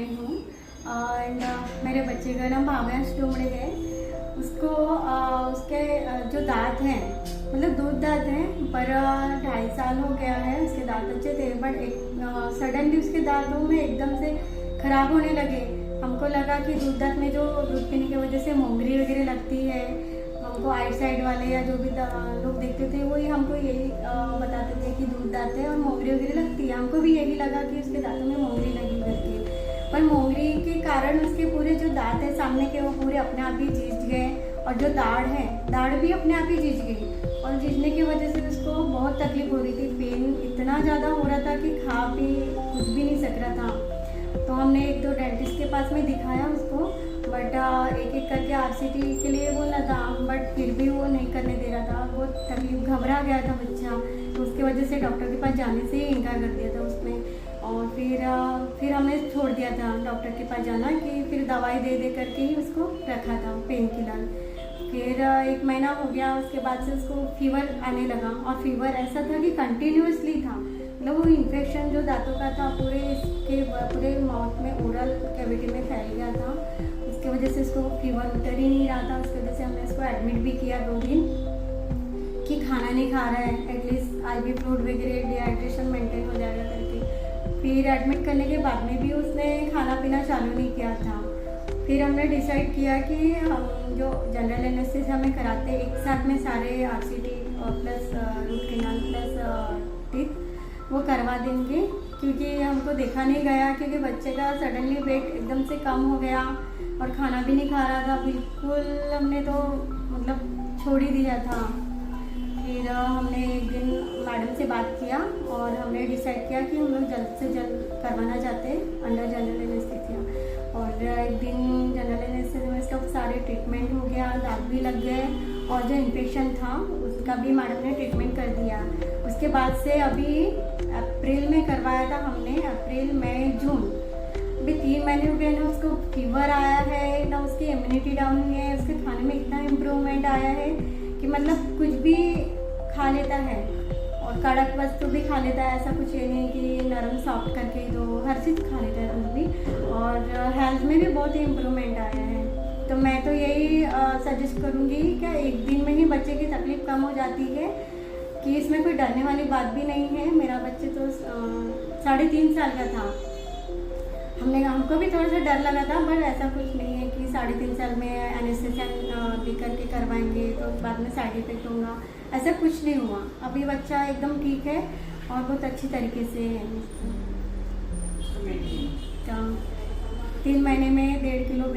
हूँ एंड मेरे बच्चे का नाम भाव्यांश डोमड़े है। उसको उसके जो दांत हैं, मतलब दूध दांत हैं, पर 2.5 साल हो गया है। उसके दांत अच्छे थे, बट एक सडनली उसके दांतों में एकदम से खराब होने लगे। हमको लगा कि दूध दांत में जो दूध पीने की वजह से मोंगरी वगैरह लगती है। हमको आइट साइड वाले या जो भी लोग देखते थे वही हमको यही बताते थे कि दूध दांत है और मोंगरी वगैरह लगती है। हमको भी यही लगा कि उसके दांतों में मोंगरी लगी करके, पर मोंगरी के कारण उसके पूरे जो दांत है सामने के वो पूरे अपने आप ही जीज गए, और जो दाढ़ भी अपने आप ही जीज गई। और जीजने की वजह से उसको बहुत तकलीफ हो रही थी, पेन इतना ज़्यादा हो रहा था कि खा पी कुछ भी नहीं सक रहा था। तो हमने 1-2 डेंटिस्ट के पास में दिखाया उसको, बट एक एक करके RCT के लिए बोला था, बट फिर भी वो नहीं करने दे रहा था। बहुत तकलीफ, घबरा गया था बच्चा, तो उसके वजह से डॉक्टर के पास जाने से ही इनकार कर दिया था उसने। और फिर हमने छोड़ दिया था डॉक्टर के पास जाना, कि फिर दवाई दे दे करके ही उसको रखा था, पेन किलर। फिर 1 महीना हो गया, उसके बाद से उसको फीवर आने लगा, और फीवर ऐसा था कि कंटिन्यूसली था। मतलब वो इन्फेक्शन जो दांतों का था पूरे इसके पूरे माउथ में, ओरल कैविटी में फैल गया था। उसकी वजह से इसको फीवर उतर ही नहीं रहा था। उसकी वजह से हमने इसको एडमिट भी किया 2 दिन, कि खाना नहीं खा रहा है, एटलीस्ट IV फ्लूइड वगैरह, डिहाइड्रेशन मेंटेन हो जाएगा करके। फिर एडमिट करने के बाद में भी उसने खाना पीना चालू नहीं किया था। फिर हमने डिसाइड किया कि हम जो जनरल एनेस्थीसिया में कराते एक साथ में सारे RCT और plus root canal plus teeth वो करवा देंगे, क्योंकि हमको देखा नहीं गया, क्योंकि बच्चे का सडनली वेट एकदम से कम हो गया और खाना भी नहीं खा रहा था बिल्कुल। हमने तो मतलब छोड़ ही दिया था। फिर हमने एक दिन मैडम से बात किया और हमने डिसाइड किया कि हम लोग जल्द से जल्द करवाना चाहते हैं अंडर जनरल एनेस्थीसिया। और एक दिन जनरल एनेस्थीसिया में इसका सारे ट्रीटमेंट हो गया, दांत भी लग गए, और जो इन्फेक्शन था उसका भी मैडम ने ट्रीटमेंट कर दिया। उसके बाद से अभी अप्रैल में करवाया था हमने, अप्रैल मई जून, अभी 3 महीने हो गए ना। उसको फीवर आया है ना, उसकी इम्यूनिटी डाउन हुई है, उसके खाने में इतना इम्प्रूवमेंट आया है कि मतलब कुछ भी खा लेता है, और कड़क वस्तु भी खा लेता है। ऐसा कुछ ये नहीं कि नरम सॉफ्ट करके दो, हर चीज़ खा लेता है कुछ भी। और हेल्थ में भी बहुत ही इम्प्रूवमेंट आया है। तो मैं तो यही सजेस्ट करूँगी कि 1 दिन में ही बच्चे की तकलीफ़ कम हो जाती है, कि इसमें कोई डरने वाली बात भी नहीं है। मेरा बच्चे तो 3.5 साल का था, हमको भी थोड़ा सा डर लगा था, बट ऐसा कुछ नहीं है कि 3.5 साल में एनेस्थीसिया दे करके करवाएंगे तो बाद में साइड इफेक्ट होगा, ऐसा कुछ नहीं हुआ। अभी बच्चा एकदम ठीक है और बहुत अच्छी तरीके से है। तो 3 महीने में 1.5 किलो